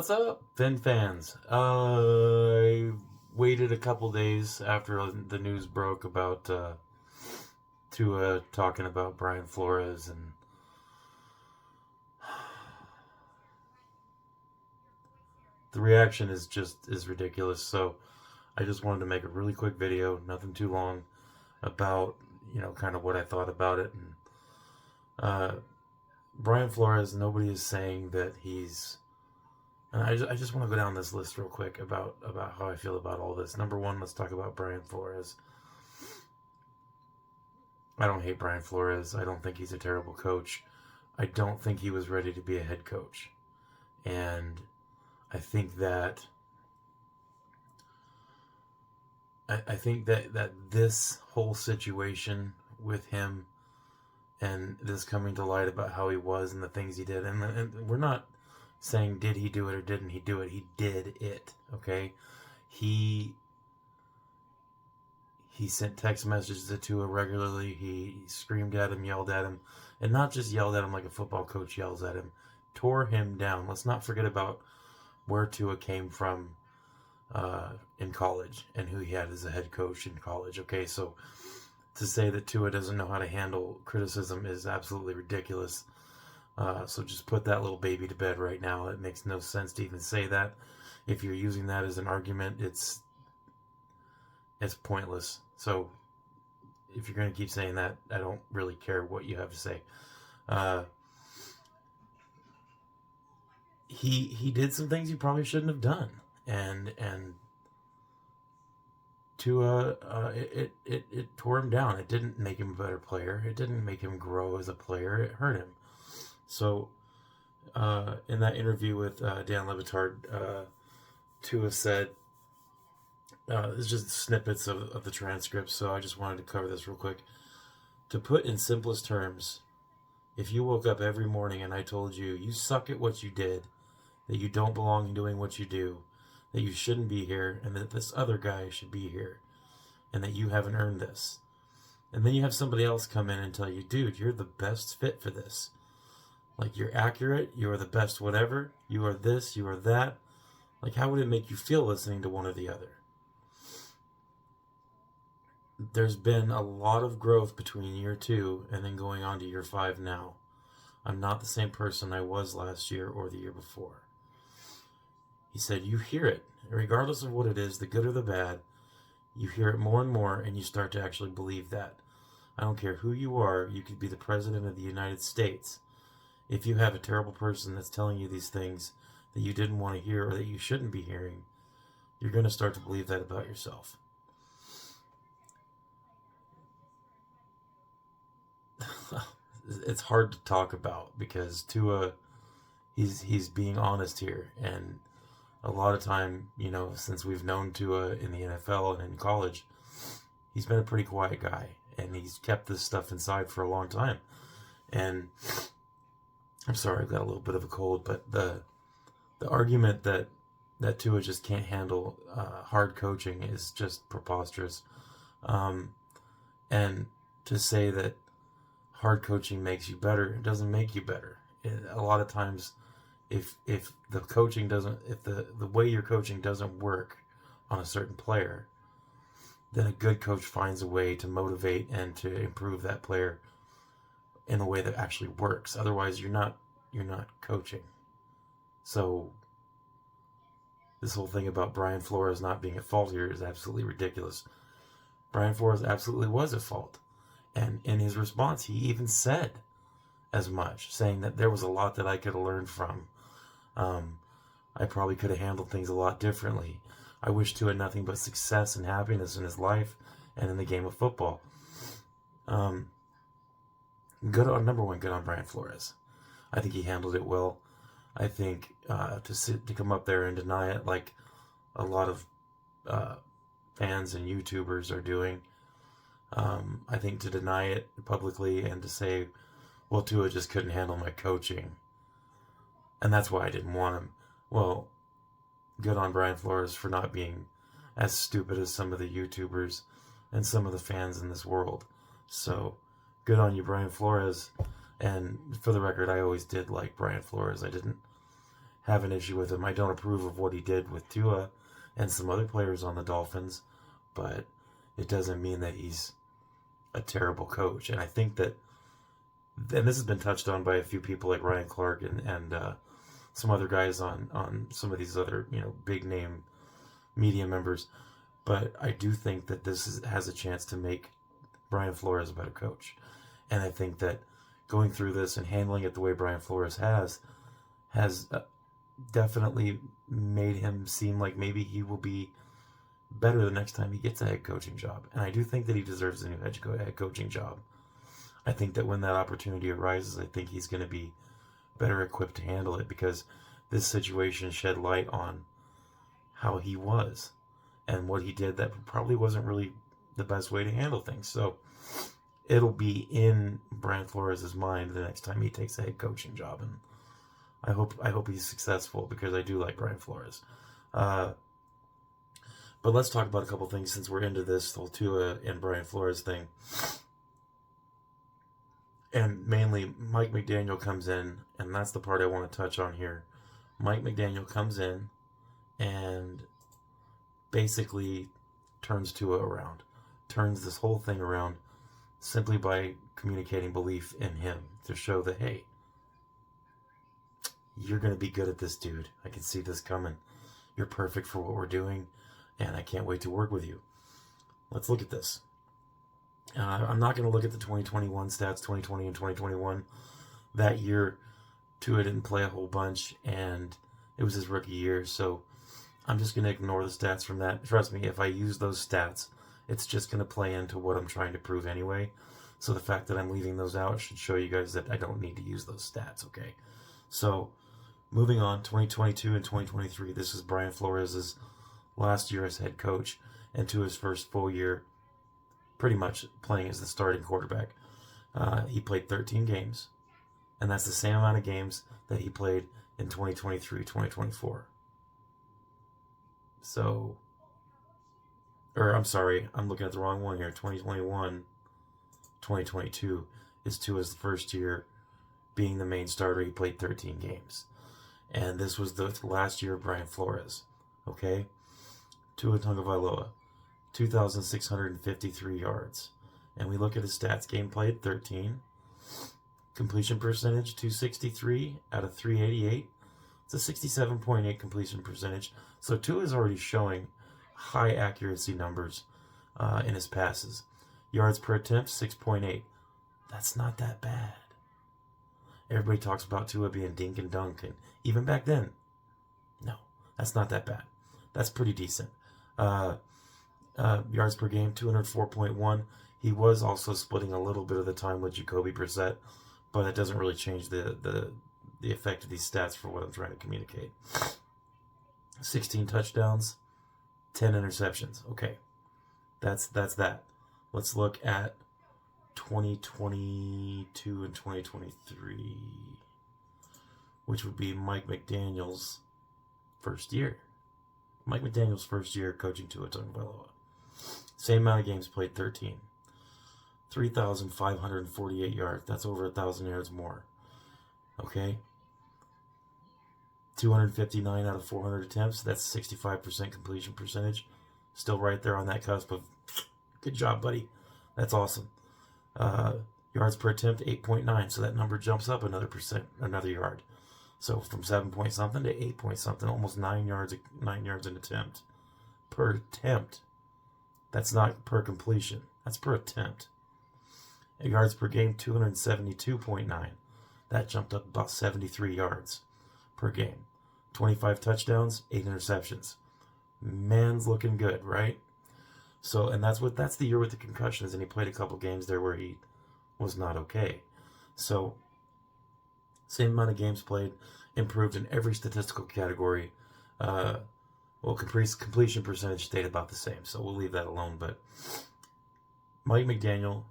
What's up, Fin fans? I waited a couple days after the news broke about Tua talking about Brian Flores, and the reaction is ridiculous. So I just wanted to make a really quick video, nothing too long, about kind of what I thought about it. And Brian Flores, nobody is saying that he's. And I just want to go down this list real quick about how I feel about all this. Number one, let's talk about Brian Flores. I don't hate Brian Flores. I don't think he's a terrible coach. I don't think he was ready to be a head coach. And I think that this whole situation with him and this coming to light about how he was and the things he did, and we're not saying did he do it or didn't he do it. He did it, okay? He sent text messages to Tua regularly. He screamed at him, yelled at him, and not just yelled at him like a football coach yells at him, tore him down. Let's not forget about where Tua came from in college and who he had as a head coach in college, okay? So to say that Tua doesn't know how to handle criticism is absolutely ridiculous. So just put that little baby to bed right now. It makes no sense to even say that. If you're using that as an argument, it's pointless. So if you're going to keep saying that, I don't really care what you have to say. He did some things he probably shouldn't have done, and Tua, it tore him down. It didn't make him a better player. It didn't make him grow as a player. It hurt him. So, in that interview with Dan Le Batard, Tua said, it's just snippets of the transcript, so I just wanted to cover this real quick. To put in simplest terms, if you woke up every morning and I told you, you suck at what you did, that you don't belong in doing what you do, that you shouldn't be here, and that this other guy should be here, and that you haven't earned this. And then you have somebody else come in and tell you, dude, you're the best fit for this. Like, you're accurate, you are the best whatever, you are this, you are that. Like, how would it make you feel listening to one or the other? There's been a lot of growth between year 2 and then going on to year 5 now. I'm not the same person I was last year or the year before. He said, you hear it, regardless of what it is, the good or the bad, you hear it more and more, and you start to actually believe that. I don't care who you are, you could be the President of the United States. If you have a terrible person that's telling you these things that you didn't want to hear or that you shouldn't be hearing, you're going to start to believe that about yourself. It's hard to talk about because Tua, he's being honest here, and a lot of time, since we've known Tua in the NFL and in college, he's been a pretty quiet guy, and he's kept this stuff inside for a long time. And I'm sorry, I've got a little bit of a cold, but the argument that Tua just can't handle hard coaching is just preposterous. And to say that hard coaching makes you better, it doesn't make you better. A lot of times, if the coaching doesn't, if the way you're coaching doesn't work on a certain player, then a good coach finds a way to motivate and to improve that player in a way that actually works. Otherwise, you're not coaching. So this whole thing about Brian Flores not being at fault here is absolutely ridiculous. Brian Flores absolutely was at fault. And in his response, he even said as much, saying that there was a lot that I could have learned from. I probably could have handled things a lot differently. I wish Tua nothing but success and happiness in his life and in the game of football. Number one, good on Brian Flores. I think he handled it well. I think to come up there and deny it like a lot of fans and YouTubers are doing, I think to deny it publicly and to say, well, Tua just couldn't handle my coaching, and that's why I didn't want him. Well, good on Brian Flores for not being as stupid as some of the YouTubers and some of the fans in this world. So, good on you, Brian Flores. And for the record, I always did like Brian Flores. I didn't have an issue with him. I don't approve of what he did with Tua and some other players on the Dolphins, but it doesn't mean that he's a terrible coach. And I think that, and this has been touched on by a few people like Ryan Clark and some other guys on some of these other, big name media members, but I do think that has a chance to make Brian Flores a better coach. And I think that going through this and handling it the way Brian Flores has definitely made him seem like maybe he will be better the next time he gets a head coaching job. And I do think that he deserves a new head coaching job. I think that when that opportunity arises, I think he's going to be better equipped to handle it, because this situation shed light on how he was and what he did that probably wasn't really the best way to handle things. So it'll be in Brian Flores' mind the next time he takes a head coaching job, and I hope he's successful, because I do like Brian Flores. But let's talk about a couple things since we're into this whole Tua and Brian Flores thing. And mainly, Mike McDaniel comes in, and that's the part I want to touch on here. Mike McDaniel comes in and basically turns Tua around, turns this whole thing around simply by communicating belief in him to show that, hey, you're going to be good at this, dude. I can see this coming. You're perfect for what we're doing, and I can't wait to work with you. Let's look at this. I'm not going to look at the 2021 stats, 2020 and 2021. That year, Tua didn't play a whole bunch, and it was his rookie year, so I'm just going to ignore the stats from that. Trust me, if I use those stats, it's just going to play into what I'm trying to prove anyway. So the fact that I'm leaving those out should show you guys that I don't need to use those stats, okay? So, moving on, 2022 and 2023, this is Brian Flores' last year as head coach, and to his first full year pretty much playing as the starting quarterback. He played 13 games, and that's the same amount of games that he played in 2023, 2024. So, I'm sorry, I'm looking at the wrong one here. 2021, 2022 is Tua's first year being the main starter. He played 13 games. And this was the last year of Brian Flores. Okay? Tua Tagovailoa, 2,653 yards. And we look at his stats. Game played, 13. Completion percentage, 263 out of 388. It's a 67.8 completion percentage. So Tua is already showing high accuracy numbers in his passes. Yards per attempt, 6.8. That's not that bad. Everybody talks about Tua being dink and dunk, and even back then, no, that's not that bad. That's pretty decent. Yards per game, 204.1. He was also splitting a little bit of the time with Jacoby Brissett, but it doesn't really change the effect of these stats for what I'm trying to communicate. 16 touchdowns, 10 interceptions. Okay, that's that. Let's look at 2022 and 2023, which would be Mike McDaniel's first year. Mike McDaniel's first year coaching Tua Tagovailoa. Same amount of games played, 13. 3,548 yards. That's over 1,000 yards more. Okay? 259 out of 400 attempts. That's 65% completion percentage. Still right there on that cusp of good job, buddy. That's awesome. Yards per attempt, 8.9. So that number jumps up another yard. So from 7 point something to 8 point something, almost 9 yards an attempt. Per attempt. That's not per completion. That's per attempt. Yards per game, 272.9. That jumped up about 73 yards per game. 25 touchdowns, 8 interceptions. Man's looking good, right? So, and that's the year with the concussions, and he played a couple games there where he was not okay. So, same amount of games played, improved in every statistical category. Completion percentage stayed about the same, so we'll leave that alone. But Mike McDaniel,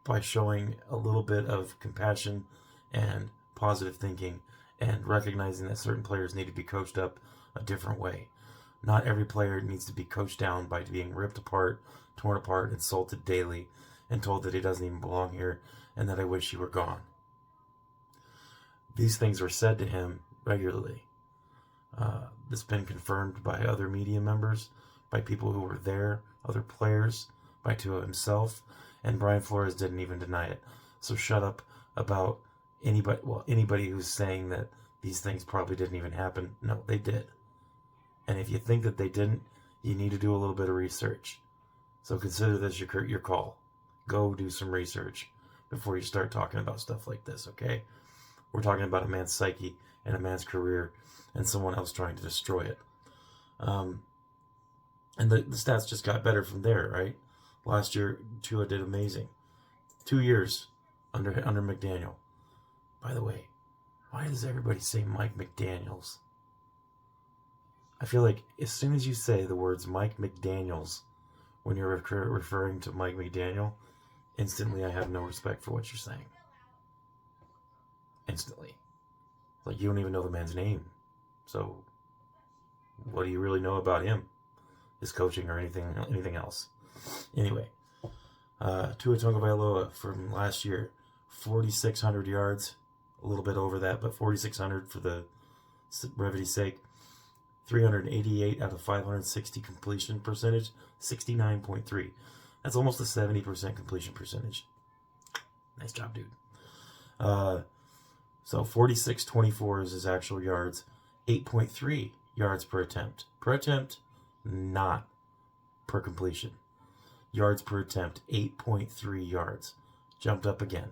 by showing a little bit of compassion and positive thinking and recognizing that certain players need to be coached up a different way. Not every player needs to be coached down by being ripped apart, torn apart, insulted daily, and told that he doesn't even belong here and that I wish he were gone. These things were said to him regularly. It's been confirmed by other media members, by people who were there, other players, by Tua himself, and Brian Flores didn't even deny it. So shut up about anybody who's saying that these things probably didn't even happen. No, they did. And if you think that they didn't, you need to do a little bit of research. So consider this your call. Go do some research before you start talking about stuff like this, okay? We're talking about a man's psyche and a man's career and someone else trying to destroy it. And the stats just got better from there, right? Last year, Tua did amazing. 2 years under McDaniel. By the way, why does everybody say Mike McDaniels? I feel like as soon as you say the words Mike McDaniels when you're referring to Mike McDaniel, instantly I have no respect for what you're saying. Instantly. Like, you don't even know the man's name. So, what do you really know about him? His coaching or anything else? Anyway, Tua Tagovailoa from last year, 4,600 yards, a little bit over that, but 4,600 for the brevity's sake. 388 out of 560 completion percentage, 69.3. That's almost a 70% completion percentage. Nice job, dude. So 46.24 is his actual yards, 8.3 yards per attempt. Per attempt, not per completion. Yards per attempt, 8.3 yards. Jumped up again.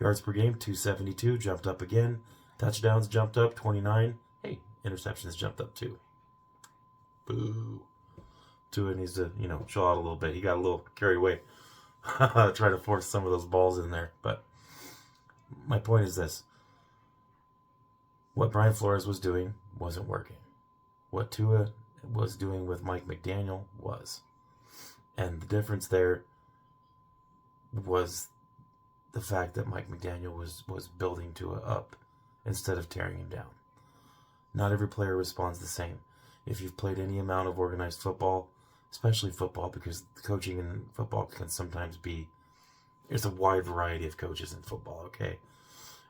Yards per game, 272, jumped up again. Touchdowns jumped up, 29. Hey, interceptions jumped up too. Boo. Tua needs to, chill out a little bit. He got a little carried away. Try to force some of those balls in there. But my point is this. What Brian Flores was doing wasn't working. What Tua was doing with Mike McDaniel was. And the difference there was the fact that Mike McDaniel was building Tua up instead of tearing him down. Not every player responds the same. If you've played any amount of organized football, especially football, because coaching in football can sometimes be, there's a wide variety of coaches in football, okay?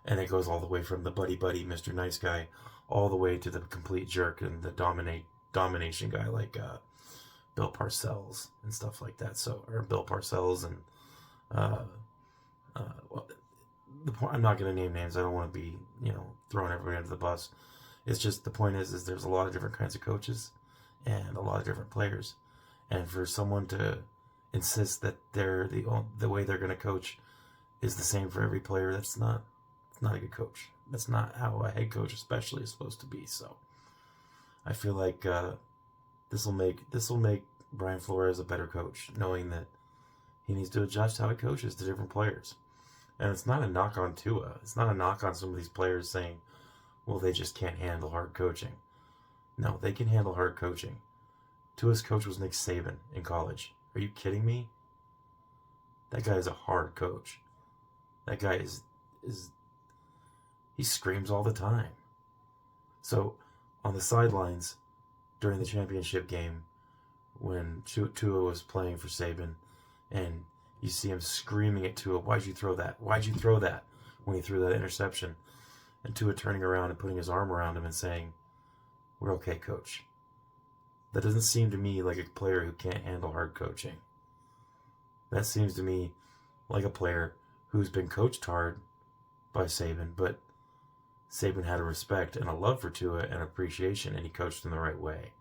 And it goes all the way from the buddy, Mr. Nice Guy, all the way to the complete jerk and the domination guy like Bill Parcells and stuff like that. Or Bill Parcells and I'm not going to name names. I don't want to be, throwing everybody under the bus. It's just the point is there's a lot of different kinds of coaches and a lot of different players. And for someone to insist that they're the way they're going to coach is the same for every player, that's not a good coach. That's not how a head coach especially is supposed to be. So I feel like this will make Brian Flores a better coach, knowing that he needs to adjust how he coaches to different players. And it's not a knock on Tua. It's not a knock on some of these players saying, well, they just can't handle hard coaching. No, they can handle hard coaching. Tua's coach was Nick Saban in college. Are you kidding me? That guy is a hard coach. That guy is he screams all the time. So on the sidelines during the championship game, when Tua was playing for Saban, and you see him screaming at Tua, why'd you throw that? Why'd you throw that? When he threw that interception. And Tua turning around and putting his arm around him and saying, we're okay, coach. That doesn't seem to me like a player who can't handle hard coaching. That seems to me like a player who's been coached hard by Saban, but Saban had a respect and a love for Tua and appreciation, and he coached him the right way.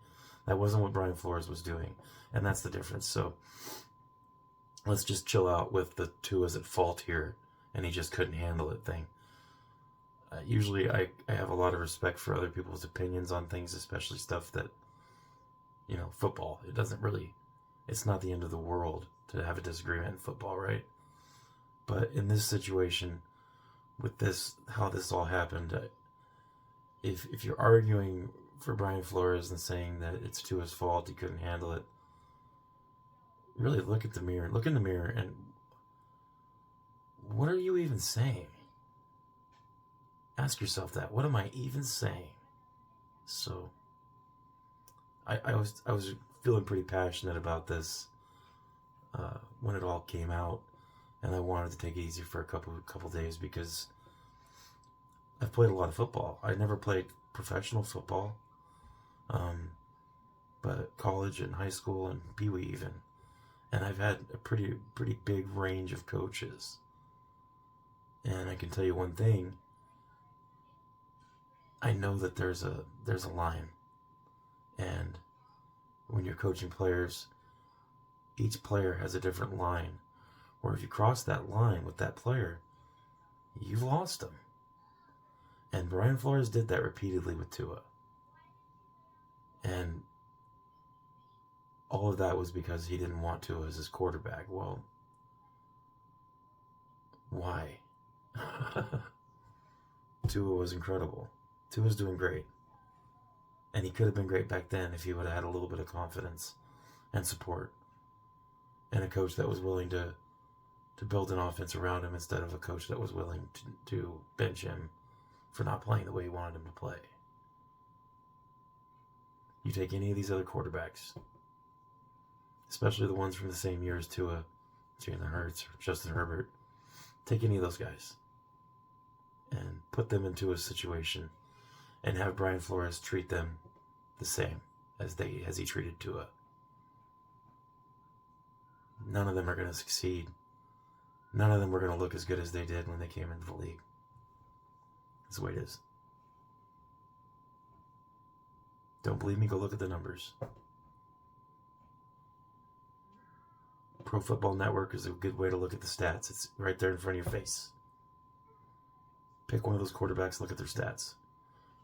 That wasn't what Brian Flores was doing, and that's the difference. So let's just chill out with the Tua's at fault here, and he just couldn't handle it thing. Usually I have a lot of respect for other people's opinions on things, especially stuff that, football. It's not the end of the world to have a disagreement in football, right? But in this situation, with this, how this all happened, if you're arguing for Brian Flores and saying that it's Tua's fault, he couldn't handle it, really look in the mirror and what are you even saying? Ask yourself that. What am I even saying? So, I was feeling pretty passionate about this when it all came out, and I wanted to take it easy for a couple days because I've played a lot of football. I never played professional football, but college and high school and Pee Wee even. And I've had a pretty big range of coaches. And I can tell you one thing. I know that there's a line. And when you're coaching players, each player has a different line. Or if you cross that line with that player, you've lost them. And Brian Flores did that repeatedly with Tua. And all of that was because he didn't want Tua as his quarterback. Well, why? Tua was incredible. Tua's doing great. And he could have been great back then if he would have had a little bit of confidence and support. And a coach that was willing to build an offense around him instead of a coach that was willing to bench him for not playing the way he wanted him to play. You take any of these other quarterbacks, especially the ones from the same year as Tua, Jalen Hurts, or Justin Herbert, take any of those guys and put them into a situation and have Brian Flores treat them the same as he treated Tua. None of them are going to succeed. None of them were going to look as good as they did when they came into the league. That's the way it is. Don't believe me? Go look at the numbers. Pro Football Network is a good way to look at the stats. It's right there in front of your face. Pick one of those quarterbacks, look at their stats.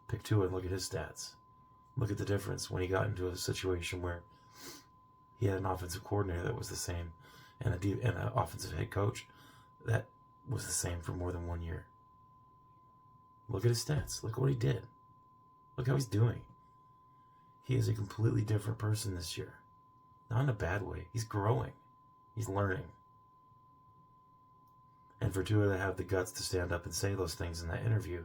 Pick Tua and look at his stats. Look at the difference when he got into a situation where he had an offensive coordinator that was the same and an offensive head coach that was the same for more than 1 year. Look at his stats. Look what he did. Look how he's doing. He is a completely different person this year. Not in a bad way. He's growing. He's learning. And for Tua to have the guts to stand up and say those things in that interview,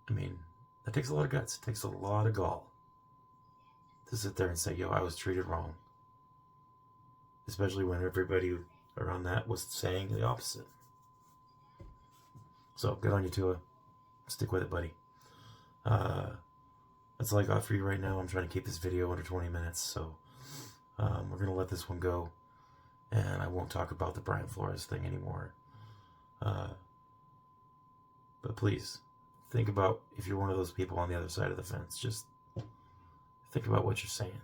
I mean, that takes a lot of guts. It takes a lot of gall to sit there and say, yo, I was treated wrong. Especially when everybody around that was saying the opposite. So, good on you, Tua. Stick with it, buddy. That's all I got for you right now. I'm trying to keep this video under 20 minutes, so we're going to let this one go. And I won't talk about the Brian Flores thing anymore. But please, think about if you're one of those people on the other side of the fence. Just think about what you're saying.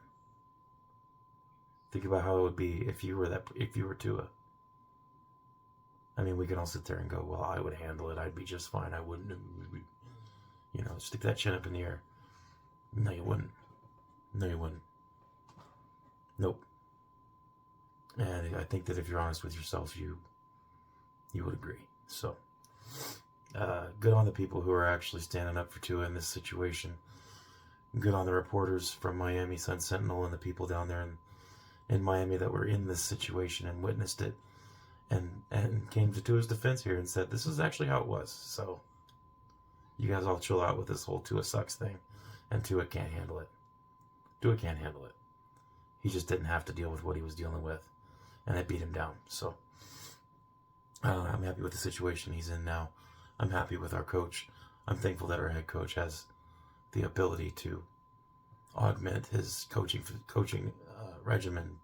Think about how it would be if you were Tua. I mean, we can all sit there and go, well, I would handle it. I'd be just fine. I wouldn't, stick that chin up in the air. No, you wouldn't. No, you wouldn't. Nope. And I think that if you're honest with yourself, you would agree. So, good on the people who are actually standing up for Tua in this situation. Good on the reporters from Miami Sun Sentinel and the people down there in Miami that were in this situation and witnessed it and came to Tua's defense here and said, this is actually how it was. So, you guys all chill out with this whole Tua sucks thing. And Tua can't handle it. Tua can't handle it. He just didn't have to deal with what he was dealing with. And it beat him down. So, I'm happy with the situation he's in now. I'm happy with our coach. I'm thankful that our head coach has the ability to augment his coaching regimen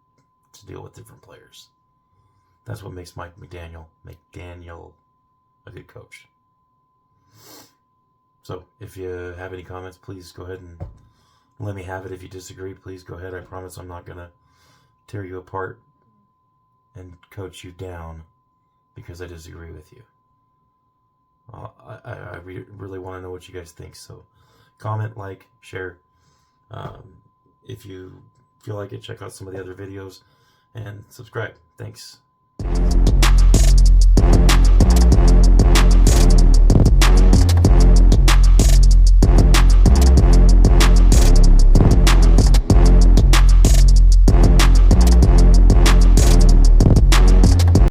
to deal with different players. That's what makes Mike McDaniel a good coach. So, if you have any comments, please go ahead and let me have it. If you disagree, please go ahead. I promise I'm not going to tear you apart and coach you down because I disagree with you. I really want to know what you guys think. So, comment, like, share. If you feel like it, check out some of the other videos and subscribe. Thanks.